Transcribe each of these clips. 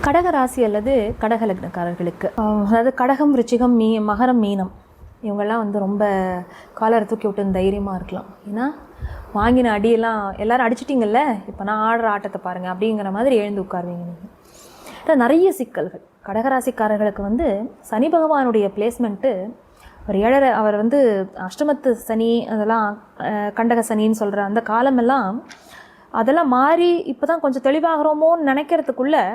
கடக ராசி அல்லது கடக லக்னக்காரர்களுக்கு அதாவது கடகம், விருச்சிகம், மகரம், மீனம் இவங்கெல்லாம் வந்து ரொம்ப காலரை தூக்கி விட்டு தைரியமாக இருக்கலாம். ஏன்னா வாங்கின அடியெல்லாம் எல்லோரும் அடிச்சிட்டிங்கல்ல, இப்போ நான் ஆடுற ஆட்டத்தை பாருங்கள் அப்படிங்கிற மாதிரி எழுந்து உட்காருவீங்க நீங்கள். நிறைய சிக்கல்கள் கடகராசிக்காரர்களுக்கு வந்து சனி பகவானுடைய பிளேஸ்மெண்ட்டு ஒரு 7.5 அவர் வந்து அஷ்டமத்து சனி, அதெல்லாம் கண்டக சனின்னு சொல்கிற அந்த காலமெல்லாம் அதெல்லாம் மாறி இப்போ தான் கொஞ்சம் தெளிவாகிறோமோன்னு நினைக்கிறதுக்குள்ளே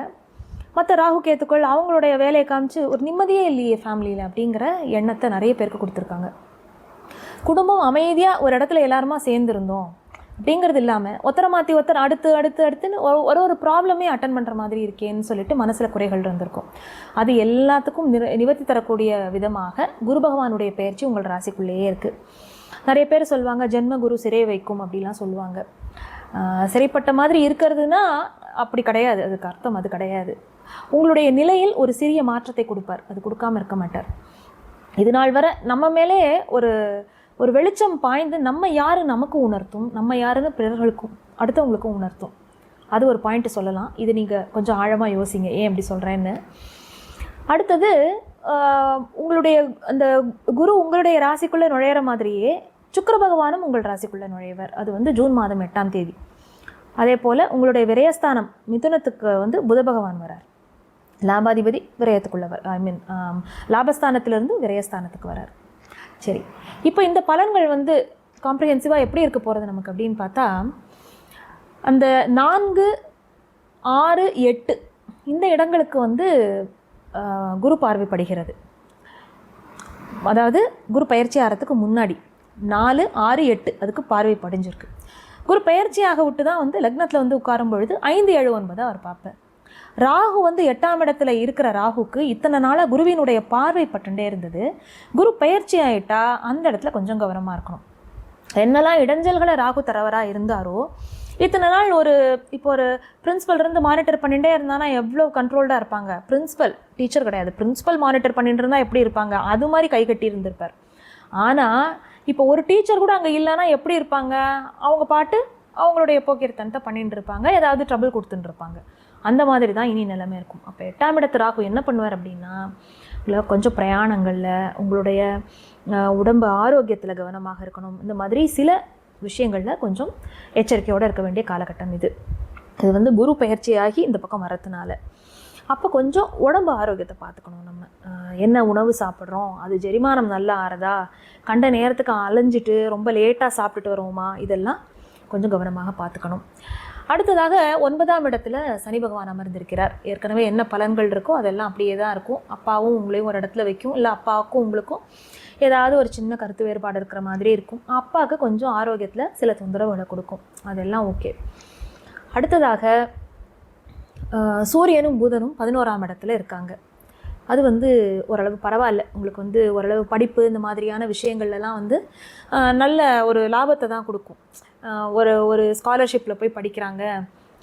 மற்ற ராகு கேத்துக்கள் அவங்களுடைய வேலையை காமிச்சு ஒரு நிம்மதியே இல்லையே ஃபேமிலியில் அப்படிங்கிற எண்ணத்தை நிறைய பேருக்கு கொடுத்துருக்காங்க. குடும்பம் அமைதியாக ஒரு இடத்துல எல்லாருமா சேர்ந்துருந்தோம் அப்படிங்கிறது இல்லாமல் ஒருத்தரை மாற்றி ஒருத்தர் அடுத்துன்னு ஒரு ப்ராப்ளமே அட்டன் பண்ணுற மாதிரி இருக்கேன்னு சொல்லிட்டு மனசில் குறைகள் இருந்திருக்கும். அது எல்லாத்துக்கும் நிவர்த்தி தரக்கூடிய விதமாக குரு பகவானுடைய பயிற்சி உங்கள் ராசிக்குள்ளேயே இருக்குது. நிறைய பேர் சொல்லுவாங்க ஜென்ம குரு சிறை வைக்கும் அப்படிலாம் சொல்லுவாங்க. சிறைப்பட்ட மாதிரி இருக்கிறதுனா அப்படி கிடையாது, அதுக்கு அர்த்தம் அது கிடையாது. உங்களுடைய நிலையில் ஒரு சிறிய மாற்றத்தை கொடுப்பார், அது கொடுக்காமல் இருக்க மாட்டார். இது நாள் வரை நம்ம மேலே ஒரு வெளிச்சம் பாய்ந்து நம்ம யார் நமக்கு உணர்த்தும், நம்ம யாருன்னு பிறர்களுக்கும் அடுத்தவங்களுக்கும் உணர்த்தும். அது ஒரு பாயிண்ட்டு சொல்லலாம். இது நீங்கள் கொஞ்சம் ஆழமாக யோசிங்க ஏன் அப்படி சொல்கிறேன்னு. அடுத்தது உங்களுடைய அந்த குரு உங்களுடைய ராசிக்குள்ளே நுழையிற மாதிரியே சுக்கிர பகவானும் உங்கள் ராசிக்குள்ளே நுழைவர். அது வந்து ஜூன் மாதம் 8ஆம் தேதி. அதே போல் உங்களுடைய விரயஸ்தானம் மிதுனத்துக்கு வந்து புத பகவான் வரார். லாபாதிபதி விரயத்துக்குள்ளவர், லாபஸ்தானத்திலிருந்து விரயஸ்தானத்துக்கு வரார். சரி, இப்போ இந்த பலன்கள் வந்து காம்ப்ரிஹென்சிவாக எப்படி இருக்க போகிறது நமக்கு அப்படின்னு பார்த்தா, அந்த 4, 6, 8 இந்த இடங்களுக்கு வந்து குரு பார்வைப்படுகிறது. அதாவது குரு பயிற்சி ஆகிறதுக்கு முன்னாடி 4, 6, 8 அதுக்கு பார்வை படிஞ்சிருக்கு. குரு பயிற்சியாக விட்டு தான் வந்து லக்னத்தில் வந்து உட்காரும் பொழுது 5, 7, 9 அவர் பார்ப்பார். ராகு வந்து 8ஆம் இடத்துல இருக்கிற ராகுக்கு இத்தனை நாளாக குருவினுடைய பார்வை பட்டுண்டே இருந்தது. குரு பயிற்சி ஆகிட்டா அந்த இடத்துல கொஞ்சம் கவனமாக இருக்கணும். என்னெல்லாம் இடைஞ்சல்களை ராகு தரவராக இருந்தாரோ இத்தனை நாள் இப்போ ஒரு பிரின்ஸிபல் இருந்து மானிட்டர் பண்ணிகிட்டே இருந்தானா எவ்வளோ கண்ட்ரோல்டாக இருப்பாங்க. பிரின்ஸிபல் டீச்சர் கிடையாது, பிரின்ஸிபல் மானிட்டர் பண்ணிட்டு இருந்தால் எப்படி இருப்பாங்க, அது மாதிரி கை கட்டி இருந்திருப்பார். ஆனால் இப்போ ஒரு டீச்சர் கூட அங்கே இல்லைன்னா எப்படி இருப்பாங்க, அவங்க பாட்டு அவங்களுடைய போக்கியத்தனத்தை பண்ணிட்டு இருப்பாங்க, ஏதாவது ட்ரபிள் கொடுத்துட்டு இருப்பாங்க. அந்த மாதிரி தான் இனி நிலைமை இருக்கும். அப்போ 8ஆம் இடத்து ராகு என்ன பண்ணுவார் அப்படின்னா, கொஞ்சம் பிரயாணங்களில் உங்களுடைய உடம்பு ஆரோக்கியத்தில் கவனமாக இருக்கணும். இந்த மாதிரி சில விஷயங்களில் கொஞ்சம் எச்சரிக்கையோடு இருக்க வேண்டிய காலகட்டம் இது. இது வந்து குரு பயிற்சியாகி இந்த பக்கம் வரதுனால அப்போ கொஞ்சம் உடம்பு ஆரோக்கியத்தை பார்த்துக்கணும். நம்ம என்ன உணவு சாப்பிட்றோம், அது ஜெரிமானம் நல்லா ஆறதா, கண்ட நேரத்துக்கு அலைஞ்சிட்டு ரொம்ப லேட்டாக சாப்பிட்டுட்டு வருவோமா, இதெல்லாம் கொஞ்சம் கவனமாக பார்த்துக்கணும். அடுத்ததாக 9ஆம் இடத்துல சனி பகவான் அமர்ந்திருக்கிறார். ஏற்கனவே என்ன பலன்கள் இருக்கோ அதெல்லாம் அப்படியே தான் இருக்கும். அப்பாவும் உங்களையும் ஒரு இடத்துல வைக்கும், இல்லை அப்பாவுக்கும் உங்களுக்கும் ஏதாவது ஒரு சின்ன கருத்து வேறுபாடு இருக்கிற மாதிரி இருக்கும். அப்பாவுக்கு கொஞ்சம் ஆரோக்கியத்தில் சில தொந்தரவுகளை கொடுக்கும், அதெல்லாம் ஓகே. அடுத்ததாக சூரியனும் புதனும் 11ஆம் இடத்துல இருக்காங்க. அது வந்து ஓரளவு பரவாயில்ல. உங்களுக்கு வந்து ஓரளவு படிப்பு இந்த மாதிரியான விஷயங்கள்லாம் வந்து நல்ல ஒரு லாபத்தை தான் கொடுக்கும். ஒரு ஸ்காலர்ஷிப்பில் போய் படிக்கிறாங்க,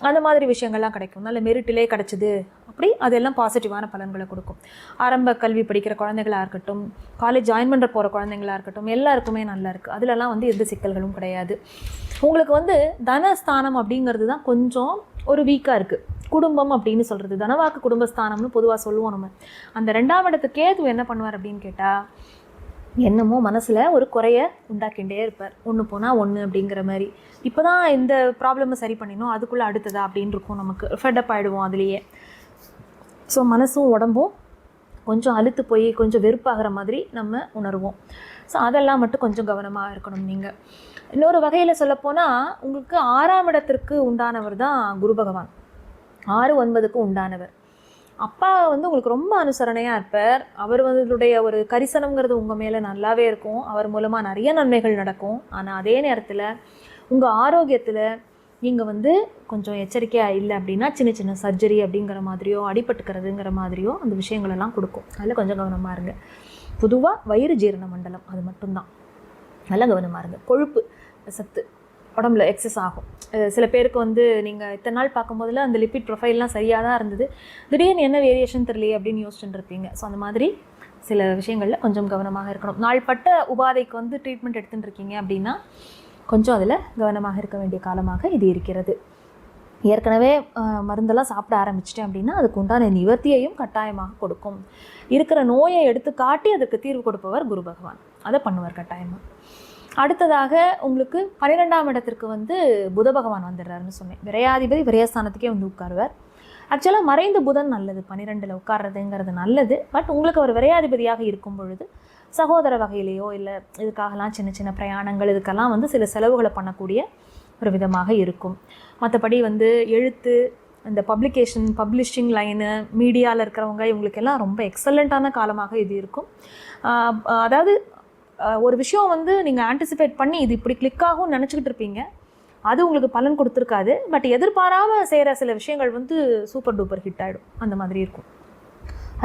அந்த மாதிரி விஷயங்கள்லாம் கிடைக்கும். நல்ல மெரிட்டிலே கிடச்சிது அப்படி, அதெல்லாம் பாசிட்டிவான பலன்களை கொடுக்கும். ஆரம்ப கல்வி படிக்கிற குழந்தைகளாக இருக்கட்டும், காலேஜ் ஜாயின் பண்ணுற போகிற குழந்தைங்களாக இருக்கட்டும், எல்லாருக்குமே நல்லா இருக்குது. அதிலலாம் வந்து எந்த சிக்கல்களும் கிடையாது. உங்களுக்கு வந்து தனஸ்தானம் அப்படிங்கிறது தான் கொஞ்சம் ஒரு வீக்காக இருக்குது. குடும்பம் அப்படின்னு சொல்கிறது தனவாக்கு குடும்பஸ்தானம்னு பொதுவாக சொல்லுவோம் நம்ம. அந்த 2ஆம் இடத்து கேது என்ன பண்ணுவார் அப்படின்னு கேட்டால், என்னமோ மனசில் ஒரு குறைய உண்டாக்கிண்டே இருப்பார். ஒன்று போனால் ஒன்று அப்படிங்கிற மாதிரி. இப்போ தான் இந்த ப்ராப்ளமை சரி பண்ணினோம், அதுக்குள்ளே அடுத்ததா அப்படின்னு இருக்கும். நமக்கு ஃபெட்டப் ஆகிடுவோம் அதுலேயே. ஸோ மனசும் உடம்பும் கொஞ்சம் அழுத்து போய் கொஞ்சம் வெறுப்பாகிற மாதிரி நம்ம உணர்வோம். ஸோ அதெல்லாம் மட்டும் கொஞ்சம் கவனமாக இருக்கணும் நீங்கள். இன்னொரு வகையில் சொல்லப்போனால், உங்களுக்கு 6ஆம் இடத்திற்கு உண்டானவர் தான் குரு பகவான். 6, 9க்கு உண்டானவர். அப்பா வந்து உங்களுக்கு ரொம்ப அனுசரணையாக இருப்பார். அவர் வந்துடைய ஒரு கரிசனங்கிறது உங்கள் மேலே நல்லாவே இருக்கும். அவர் மூலமாக நிறைய நன்மைகள் நடக்கும். ஆனால் அதே நேரத்தில் உங்கள் ஆரோக்கியத்தில் நீங்கள் வந்து கொஞ்சம் எச்சரிக்கையாக இல்லை அப்படின்னா சின்ன சின்ன சர்ஜரி அப்படிங்கிற மாதிரியோ, அடிபட்டுக்கிறதுங்கிற மாதிரியோ அந்த விஷயங்களெல்லாம் கொடுக்கும். அதில் கொஞ்சம் கவனமாக இருங்க. பொதுவாக வயிறு ஜீரண மண்டலம் அது மட்டும்தான் நல்லா கவனமாக இருங்க. கொழுப்பு சத்து உடம்புல எக்ஸஸ் ஆகும். சில பேருக்கு வந்து நீங்கள் இத்தனை நாள் பார்க்கும்போதில் அந்த லிப்பிட் ப்ரொஃபைல்லாம் சரியாக தான் இருந்தது, திடீர்னு என்ன வேரியேஷன் தெரியலையே அப்படின்னு யோசிச்சுட்டு இருப்பீங்க. ஸோ அந்த மாதிரி சில விஷயங்களில் கொஞ்சம் கவனமாக இருக்கணும். நாள்பட்ட உபாதைக்கு வந்து ட்ரீட்மெண்ட் எடுத்துகிட்டு இருக்கீங்க அப்படின்னா கொஞ்சம் அதில் கவனமாக இருக்க வேண்டிய காலமாக இது இருக்கிறது. ஏற்கனவே மருந்தெல்லாம் சாப்பிட ஆரம்பிச்சிட்டேன் அப்படின்னா அதுக்கு உண்டான நிவர்த்தியையும் கட்டாயமாக கொடுக்கும். இருக்கிற நோயை எடுத்து காட்டி அதுக்கு தீர்வு கொடுப்பவர் குரு பகவான். அதை பண்ணுவார் கட்டாயமாக. அடுத்ததாக உங்களுக்கு 12ஆம் இடத்திற்கு வந்து புத பகவான் வந்துடுறாருன்னு சொன்னேன். விரையாதிபதி விரயஸ்தானத்துக்கே வந்து உட்காருவார். ஆக்சுவலாக மறைந்த புதன் நல்லது, 12ல் உட்கார்றதுங்கிறது நல்லது. பட் உங்களுக்கு அவர் விரையாதிபதியாக இருக்கும் பொழுது சகோதர வகையிலேயோ இல்லை இதுக்காகலாம் சின்ன சின்ன பிரயாணங்கள் இதுக்கெல்லாம் வந்து சில செலவுகளை பண்ணக்கூடிய ஒரு விதமாக இருக்கும். மற்றபடி வந்து எழுத்து, இந்த பப்ளிஷிங் லைனு, மீடியாவில் இருக்கிறவங்க இவங்களுக்கெல்லாம் ரொம்ப எக்ஸலண்ட்டான காலமாக இது இருக்கும். அதாவது ஒரு விஷயம் வந்து நீங்கள் ஆன்டிசிபேட் பண்ணி இது இப்படி கிளிக் ஆகும்னு நினச்சிக்கிட்டு இருப்பீங்க, அது உங்களுக்கு பலன் கொடுத்துருக்காது. பட் எதிர்பாராமல் செய்கிற சில விஷயங்கள் வந்து சூப்பர் டூப்பர் ஹிட் ஆகிடும், அந்த மாதிரி இருக்கும்.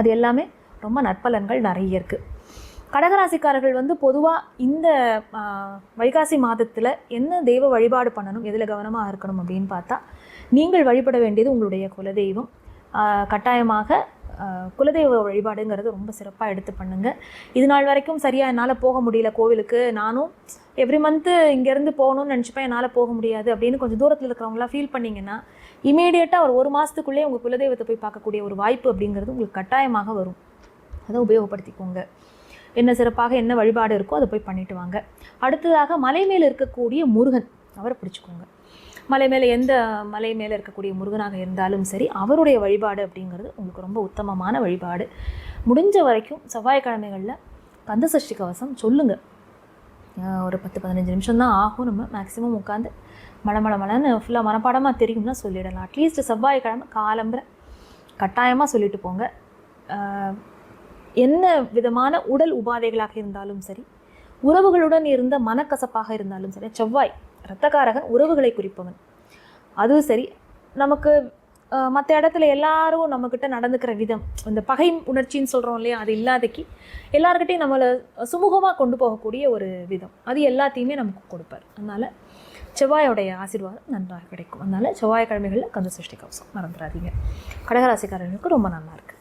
அது எல்லாமே ரொம்ப நற்பலன்கள் நிறைய இருக்குது. கடகராசிக்காரர்கள் வந்து பொதுவாக இந்த வைகாசி மாதத்தில் என்ன தெய்வ வழிபாடு பண்ணணும், எதில் கவனமாக இருக்கணும் அப்படின்னு பார்த்தா, நீங்கள் வழிபட வேண்டியது உங்களுடைய குலதெய்வம். கட்டாயமாக குலதெய்வ வழிபாடுங்கிறது ரொம்ப சிறப்பாக எடுத்து பண்ணுங்கள். இது நாள் வரைக்கும் சரியாக என்னால் போக முடியல கோவிலுக்கு, நானும் எவ்ரி மந்த்து இங்கேருந்து போகணும்னு நினச்சிப்பேன், என்னால் போக முடியாது அப்படின்னு கொஞ்சம் தூரத்தில் இருக்கிறவங்களாம் ஃபீல் பண்ணிங்கன்னா இமீடியட்டாக ஒரு மாதத்துக்குள்ளே உங்கள் குலதெய்வத்தை போய் பார்க்கக்கூடிய ஒரு வாய்ப்பு அப்படிங்கிறது உங்களுக்கு கட்டாயமாக வரும். அதை உபயோகப்படுத்திக்கோங்க. என்ன சிறப்பாக என்ன வழிபாடு இருக்கோ அதை போய் பண்ணிட்டு வாங்க. அடுத்ததாக மலை மேலே இருக்கக்கூடிய முருகன், அவரை பிடிச்சிக்கோங்க. மலை மேலே எந்த மலை மேலே இருக்கக்கூடிய முருகனாக இருந்தாலும் சரி, அவருடைய வழிபாடு அப்படிங்கிறது உங்களுக்கு ரொம்ப உத்தமமான வழிபாடு. முடிஞ்ச வரைக்கும் செவ்வாய்க்கிழமைகளில் கந்தசஷ்டி கவசம் சொல்லுங்கள். ஒரு 10-15 நிமிஷம் தான் ஆகும். நம்ம மேக்ஸிமம் உட்காந்து மலன்னு ஃபுல்லாக மனப்பாடமாக தெரியும்னா சொல்லிடலாம். அட்லீஸ்ட் செவ்வாய்க்கிழமை காலம்பரை கட்டாயமாக சொல்லிட்டு போங்க. என்ன விதமான உடல் உபாதைகளாக இருந்தாலும் சரி, உறவுகளுடன் இருந்த மனக்கசப்பாக இருந்தாலும் சரி, செவ்வாய் இரத்தக்காரகன், உறவுகளை குறிப்பவன், அதுவும் சரி. நமக்கு மற்ற இடத்துல எல்லாரும் நம்மக்கிட்ட நடந்துக்கிற விதம், இந்த பகை உணர்ச்சின்னு சொல்கிறோம் இல்லையா, அது இல்லாதக்கு எல்லாருக்கிட்டையும் நம்மளை சுமூகமாக கொண்டு போகக்கூடிய ஒரு விதம், அது எல்லாத்தையுமே நமக்கு கொடுப்பார். அதனால் செவ்வாயோடைய ஆசீர்வாதம் நன்றாக கிடைக்கும். அதனால் செவ்வாய்க்கிழமைகளில் கந்த சஷ்டி கவசம் மறந்துடாதீங்க. கடகராசிக்காரர்களுக்கு ரொம்ப நல்லா இருக்குது.